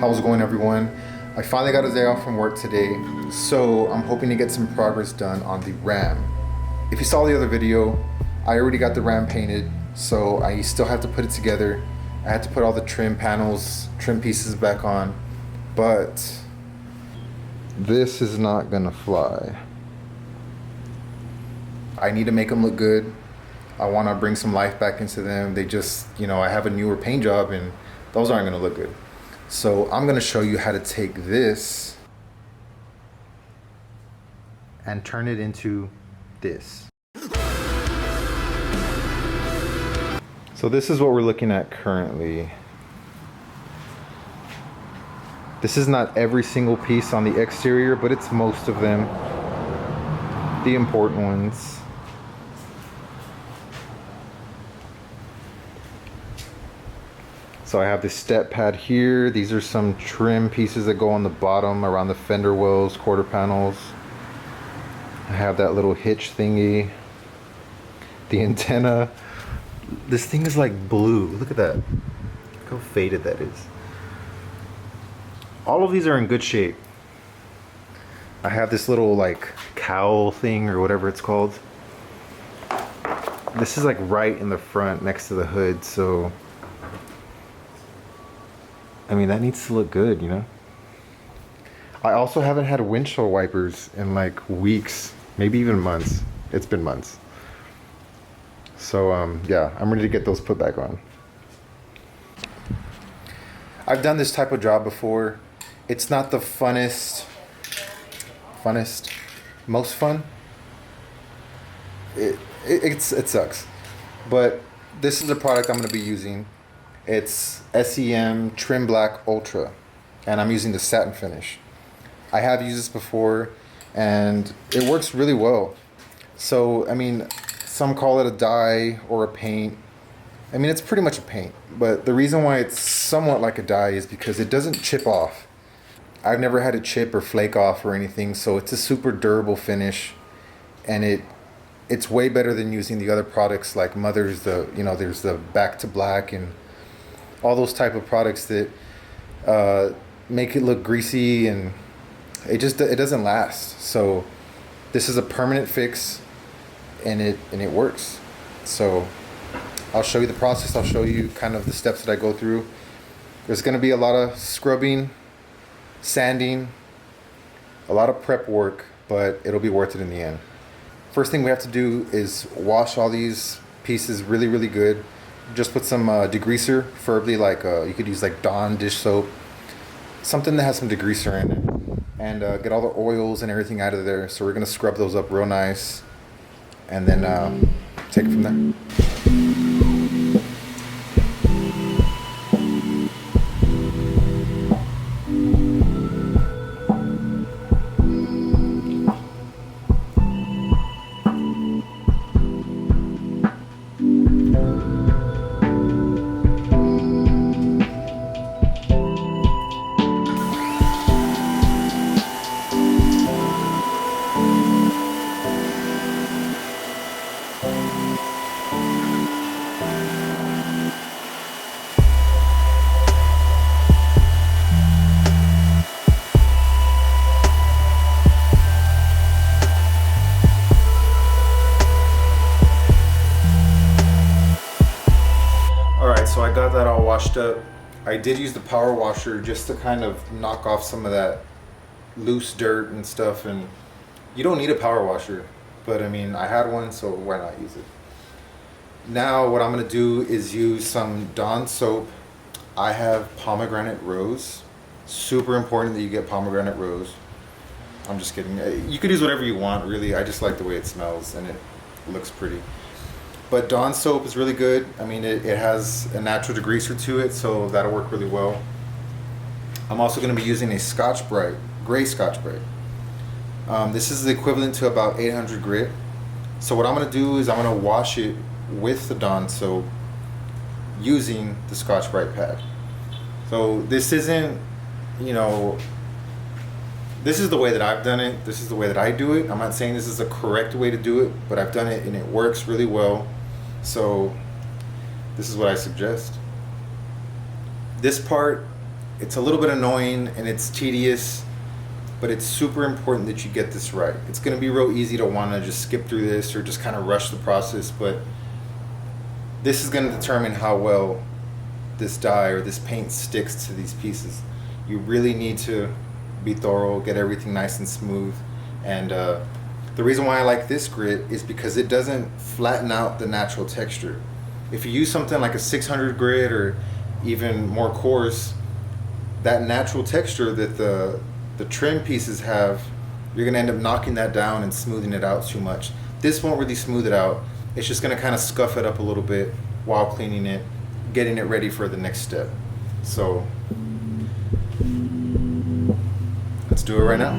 How's it going, everyone? I finally got a day off from work today, so I'm hoping to get some progress done on the RAM. If you saw the other video, I already got the RAM painted, so I still have to put it together. I had to put all the trim panels, trim pieces back on, but this is not gonna fly. I need to make them look good. I want to bring some life back into them. They just, I have a newer paint job and those aren't gonna look good. So I'm gonna show you how to take this and turn it into this. So this is what we're looking at currently. This is not every single piece on the exterior, but it's most of them, the important ones. So I have this step pad here. These are some trim pieces that go on the bottom around the fender wells, quarter panels. I have that little hitch thingy. The antenna. This thing is like blue. Look at that. Look how faded that is. All of these are in good shape. I have this little like cowl thing or whatever it's called. This is like right in the front next to the hood, so I mean, that needs to look good, I also haven't had windshield wipers in like weeks, maybe even months. It's been months. So yeah, I'm ready to get those put back on. I've done this type of job before. It's not the funnest, most fun. It sucks. But this is a product I'm gonna be using. It's SEM Trim Black Ultra, and I'm using the satin finish. I have used this before, and it works really well. So, I mean, some call it a dye or a paint. I mean, it's pretty much a paint, but the reason why it's somewhat like a dye is because it doesn't chip off. I've never had it chip or flake off or anything, so it's a super durable finish, and it's way better than using the other products like Mother's, there's the Back to Black and all those type of products that make it look greasy, and it doesn't last. So this is a permanent fix, and it works. So I'll show you the process. I'll show you kind of the steps that I go through. There's going to be a lot of scrubbing, sanding, a lot of prep work, but it'll be worth it in the end. First thing we have to do is wash all these pieces really, really good. Just put some degreaser, preferably like you could use like Dawn dish soap, something that has some degreaser in it, and get all the oils and everything out of there. So we're gonna scrub those up real nice, and then take it from there. So I got that all washed up. I did use the power washer just to kind of knock off some of that loose dirt and stuff, and you don't need a power washer, but I mean, I had one, so why not use it? Now what I'm gonna do is use some Dawn soap. I have pomegranate rose. Super important that you get pomegranate rose. I'm just kidding. You could use whatever you want, really. I just like the way it smells and it looks pretty. But Dawn soap is really good. I mean, it has a natural degreaser to it, so that'll work really well. I'm also going to be using a Scotch-Brite, gray Scotch-Brite. This is the equivalent to about 800 grit. So what I'm going to do is I'm going to wash it with the Dawn soap using the Scotch-Brite pad. So this isn't, this is the way that I've done it. This is the way that I do it. I'm not saying this is the correct way to do it, but I've done it and it works really well. So this is what I suggest. This part It's a little bit annoying and it's tedious, but it's super important that you get this right. It's going to be real easy to want to just skip through this or just kind of rush the process, but this is going to determine how well this dye or this paint sticks to these pieces. You really need to be thorough, get everything nice and smooth. And the reason why I like this grit is because it doesn't flatten out the natural texture. If you use something like a 600 grit or even more coarse, that natural texture that the trim pieces have, you're gonna end up knocking that down and smoothing it out too much. This won't really smooth it out. It's just gonna kind of scuff it up a little bit while cleaning it, getting it ready for the next step. So let's do it right now.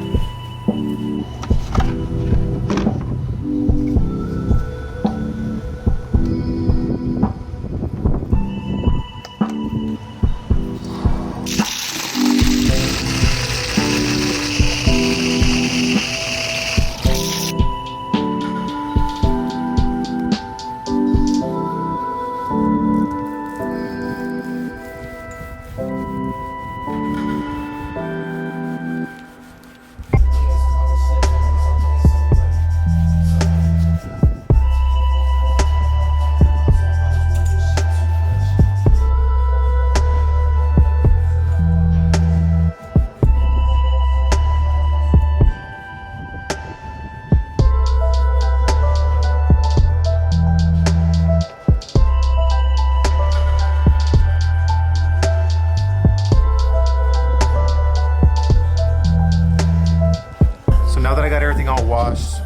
Now that I got everything all washed,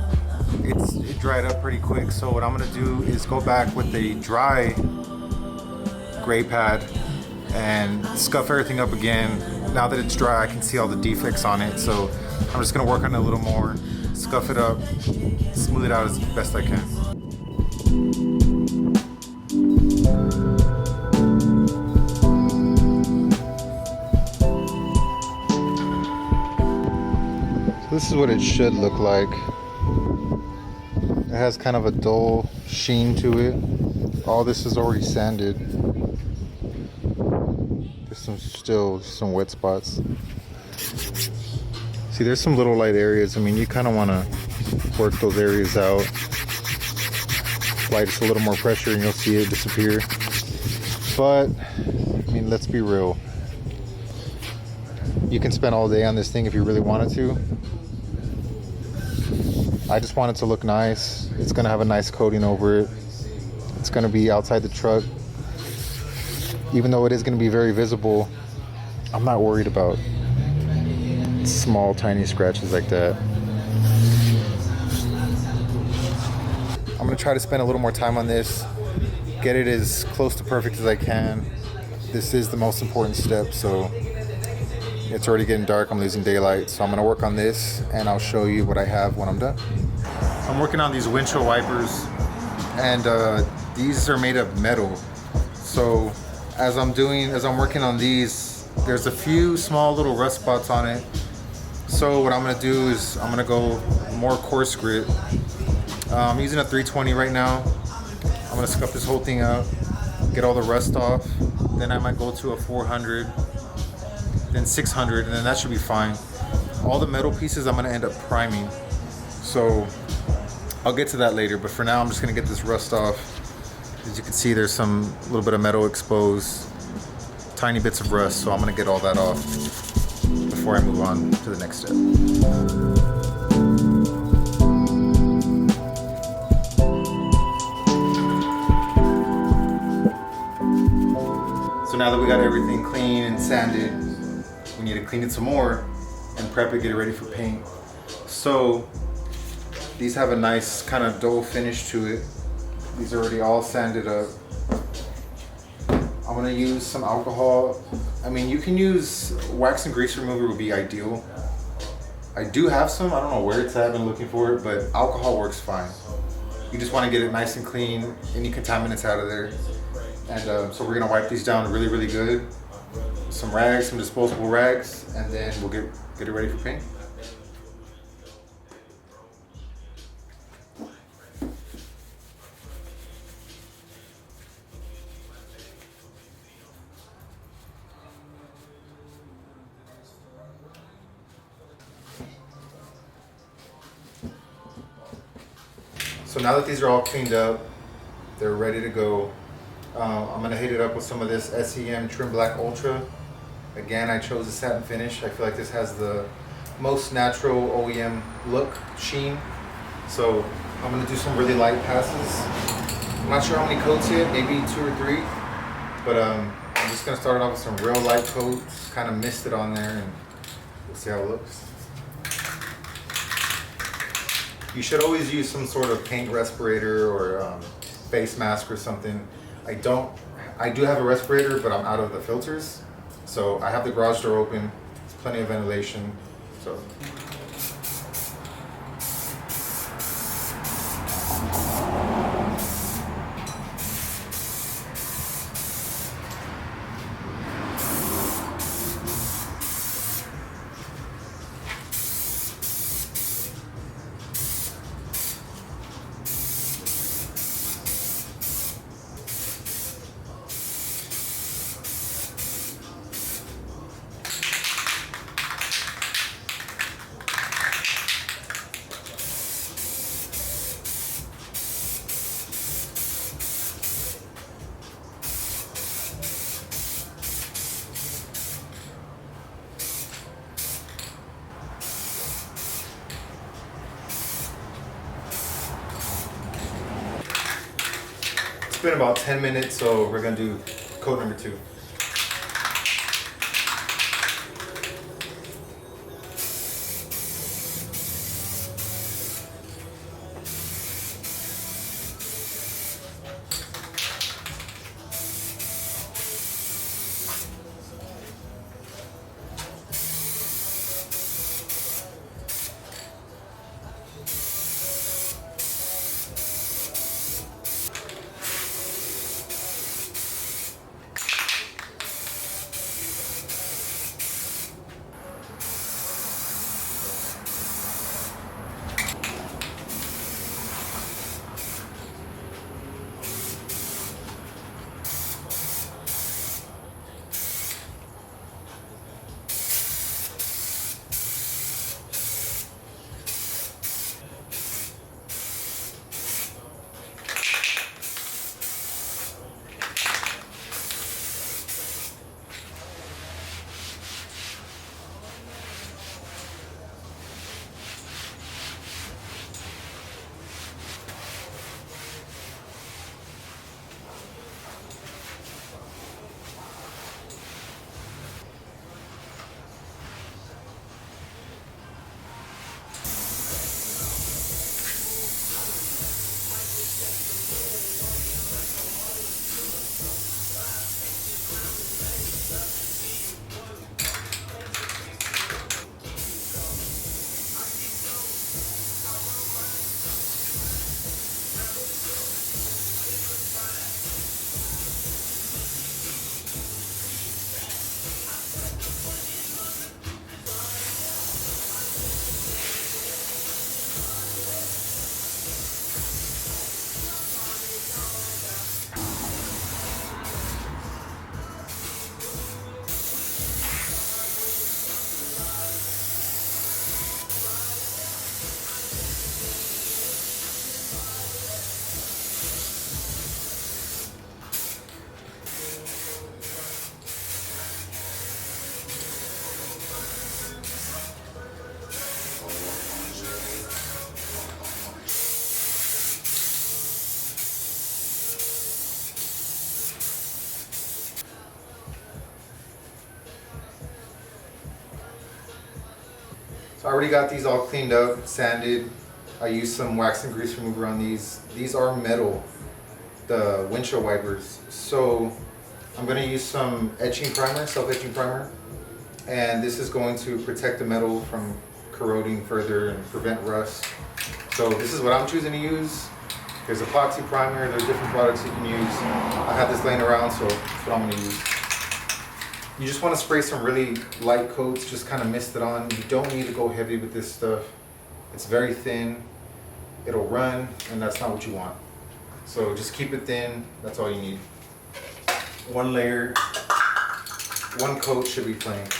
it dried up pretty quick. So what I'm gonna do is go back with a dry gray pad and scuff everything up again. Now that it's dry, I can see all the defects on it. So I'm just gonna work on it a little more, scuff it up, smooth it out as best I can. This is what it should look like. It has kind of a dull sheen to it. All this is already sanded. There's still some wet spots. See, there's some little light areas. I mean, you kind of want to work those areas out. Apply just a little more pressure and you'll see it disappear. But, I mean, let's be real. You can spend all day on this thing if you really wanted to. I just want it to look nice. It's gonna have a nice coating over it. It's gonna be outside the truck. Even though it is gonna be very visible, I'm not worried about small, tiny scratches like that. I'm gonna try to spend a little more time on this, get it as close to perfect as I can. This is the most important step, so it's already getting dark, I'm losing daylight, so I'm gonna work on this and I'll show you what I have when I'm done. I'm working on these windshield wipers, and these are made of metal. So as I'm working on these, there's a few small little rust spots on it. So what I'm gonna do is I'm gonna go more coarse grit. I'm using a 320 right now. I'm gonna scuff this whole thing up, get all the rust off. Then I might go to a 400. Then 600, and then that should be fine. All the metal pieces I'm gonna end up priming, so I'll get to that later, but for now I'm just gonna get this rust off. As you can see, there's some little bit of metal exposed, tiny bits of rust, so I'm gonna get all that off before I move on to the next step. So now that we got everything clean and sanded, we need to clean it some more and prep it, get it ready for paint. So these have a nice kind of dull finish to it. These are already all sanded up. I'm gonna use some alcohol. I mean, you can use wax and grease remover would be ideal. I do have some, I don't know where it's at, I've been looking for it, but alcohol works fine. You just wanna get it nice and clean, any contaminants out of there. And so we're gonna wipe these down really, really good. Some rags, some disposable rags, and then we'll get it ready for paint. So now that these are all cleaned up, they're ready to go. I'm gonna hit it up with some of this SEM Trim Black Ultra. Again, I chose the satin finish. I feel like this has the most natural OEM look, sheen. So I'm gonna do some really light passes. I'm not sure how many coats yet, maybe 2 or 3. But I'm just gonna start it off with some real light coats, kind of mist it on there, and we'll see how it looks. You should always use some sort of paint respirator or face mask or something. I do have a respirator, but I'm out of the filters. So I have the garage door open, there's plenty of ventilation. So it's been about 10 minutes, so we're gonna do coat number 2. So I already got these all cleaned up, sanded. I used some wax and grease remover on these. These are metal, the windshield wipers. So I'm gonna use some etching primer, self-etching primer. And this is going to protect the metal from corroding further and prevent rust. So this is what I'm choosing to use. There's epoxy primer, there's different products you can use. I have this laying around, so that's what I'm gonna use. You just want to spray some really light coats, just kind of mist it on. You don't need to go heavy with this stuff. It's very thin, it'll run, and that's not what you want. So just keep it thin, that's all you need. One layer, one coat should be plenty.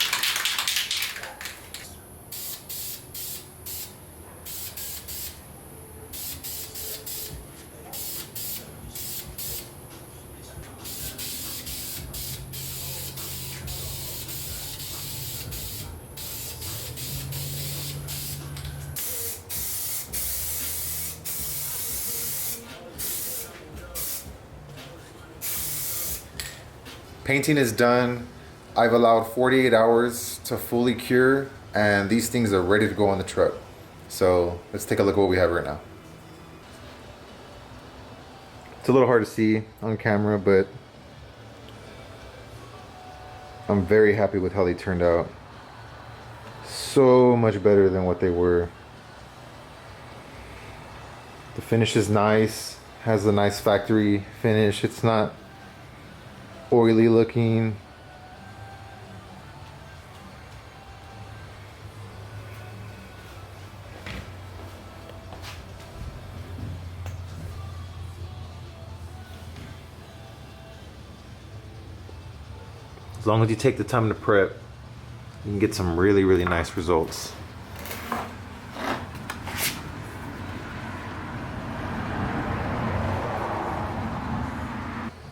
Painting is done. I've allowed 48 hours to fully cure, and these things are ready to go on the truck. So let's take a look at what we have right now. It's a little hard to see on camera, but I'm very happy with how they turned out. So much better than what they were. The finish is nice, has a nice factory finish. It's not oily looking. As long as you take the time to prep, you can get some really, really nice results.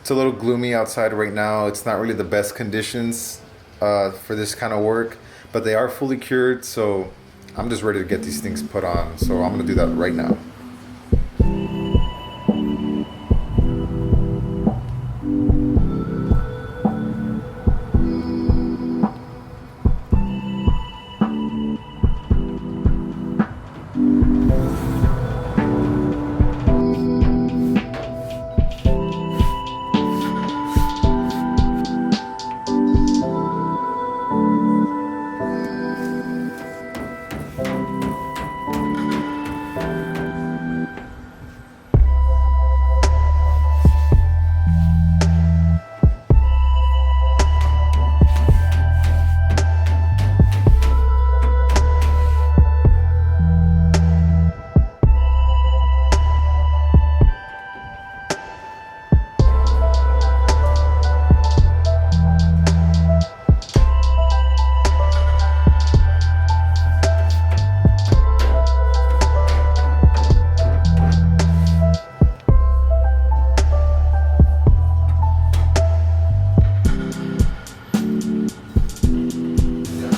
It's a little gloomy outside right now. It's not really the best conditions for this kind of work, but they are fully cured, so I'm just ready to get these things put on. So I'm gonna do that right now.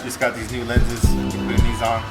Just got these new lenses, putting these on.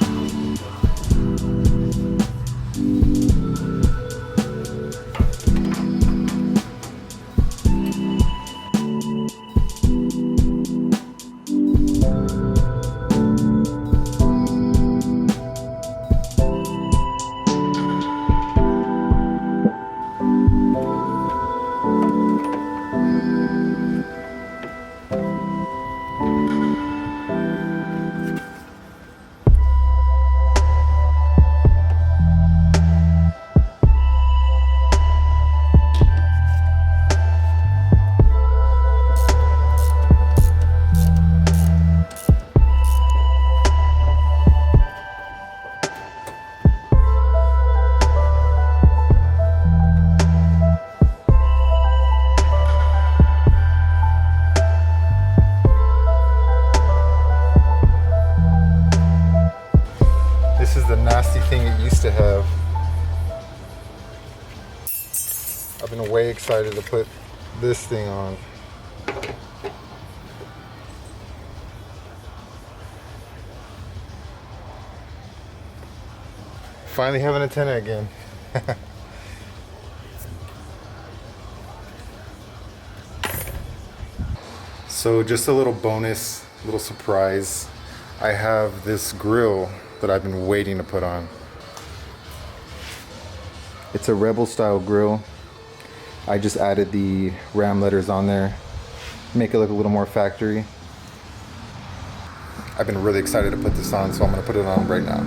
This is the nasty thing it used to have. I've been way excited to put this thing on. Finally have an antenna again. So just a little bonus, little surprise. I have this grill that I've been waiting to put on. It's a Rebel style grill. I just added the Ram letters on there, make it look a little more factory. I've been really excited to put this on, so I'm gonna put it on right now.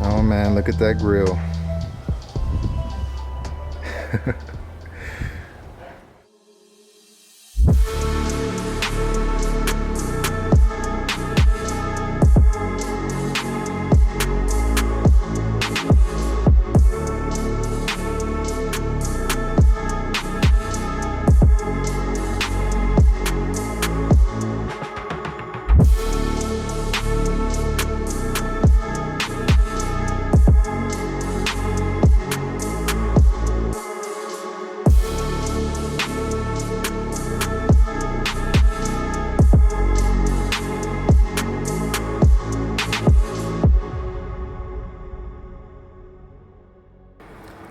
Oh man, look at that grill.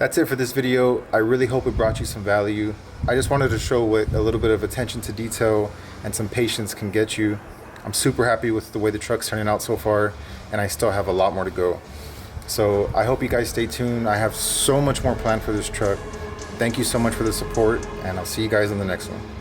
That's it for this video. I really hope it brought you some value. I just wanted to show what a little bit of attention to detail and some patience can get you. I'm super happy with the way the truck's turning out so far, and I still have a lot more to go. So I hope you guys stay tuned. I have so much more planned for this truck. Thank you so much for the support, and I'll see you guys in the next one.